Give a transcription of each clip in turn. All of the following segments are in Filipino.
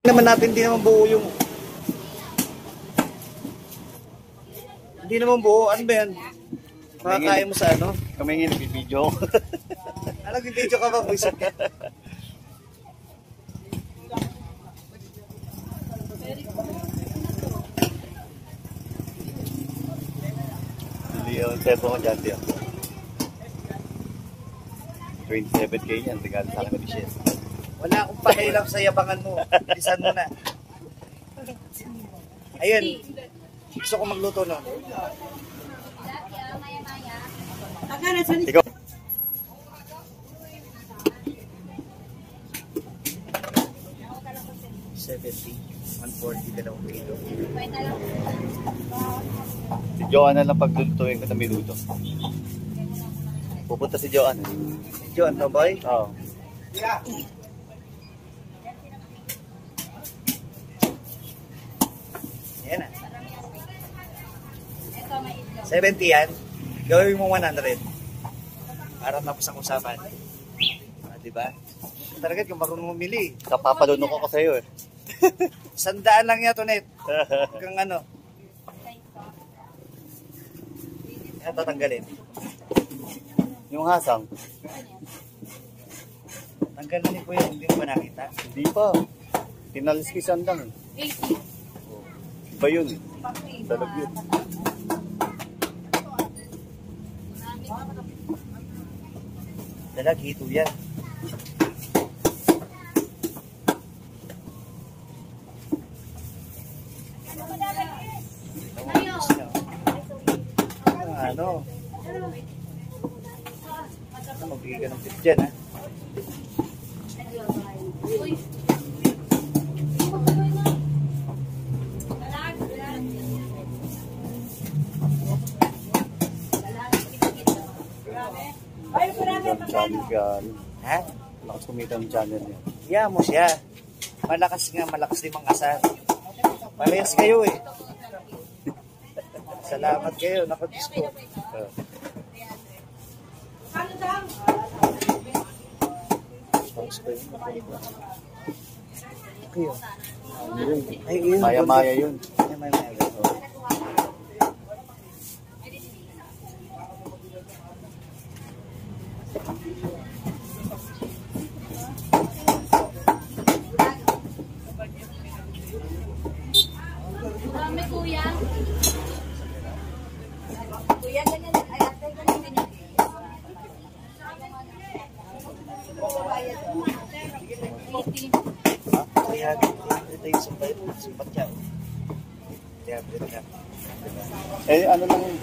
Naman natin hindi naman buo yung hindi naman buo. Ano ba yan? Makakaya mo sa ano? Kamingin, video. Alam, video ka ba? Buisit ka. Hindi yung cellphone ko dyan, tiyo. 27K yan, regalo sa akin na Michelle. Wala akong pakialam sa yabangan mo. Bilisan mo na. Ayun. Gusto ko magluto nun. Ikaw. $70, $140 dalawang kilo. Si Joanna lang paglulutuin ko na minuto. Pupunta si Joanna. Joan, boy? Oo. Yan na. 70 yan. Gawin mo 100. Para tapos ang usapan. Diba? Talaga kung marunong mamili. Kapapalunok ko sa'yo eh. 100 lang yan, Tonet. Hanggang ano. Yan, tatanggalin. Yung hasang. Tanggalin ko yun, hindi mo ba nakita? Hindi pa. Tinalis ko isang lang. 80. Iba yun. Dalag yun. Dalag, hito yan. Ano? Magbigay ka ng tip dyan, ha? Channel yan. Ha? Lakas kumita ng channel niya. Iya mo siya. Malakas nga, malakas din mga asal. Parehas kayo eh. Salamat kayo, nakadis ko. Kayo. Ay, yun. Maya-maya yun. Maya-maya. Marami kuya. Kuya, ganyan. Ay, ate, ganyan. Kaya ito yung sumpat siya. Kaya ito na. Eh, ano lang yun?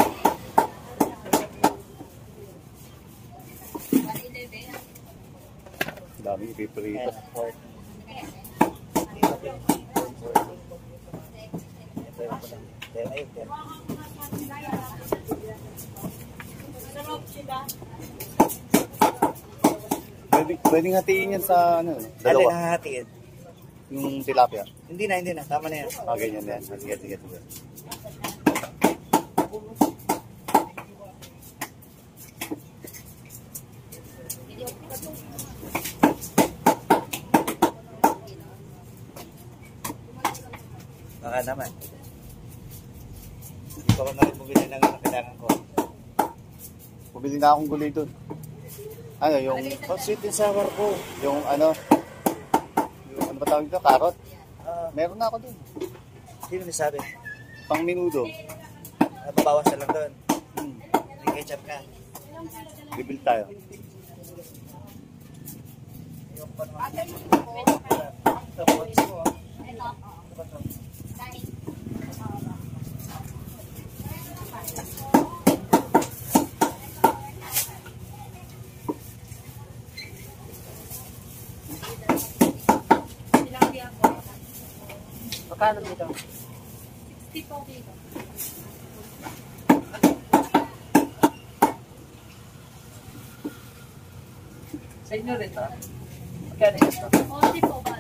Dami ipiprito. Pwedeng hatiin yan sa ano, Alin dalawa. hahatiin? Yung tilapia. Hindi na. Tama na yan. Ah, ganyan yan. Sige. Baka naman. Hindi pa ko na rin bumili ng kailangan ko. Pumili na akong gulay doon. Ano, yung Sweet and sour ko. yung ano ba tawag ito? Carrot? Ah, Meron na ako doon. sino nasabi? Pang minudo. Babawas na lang doon. May ketchup ka. Bibil tayo. Magkano dito? 60 po dito. Sa inyo rin to? Magkano ito? 40 po ba?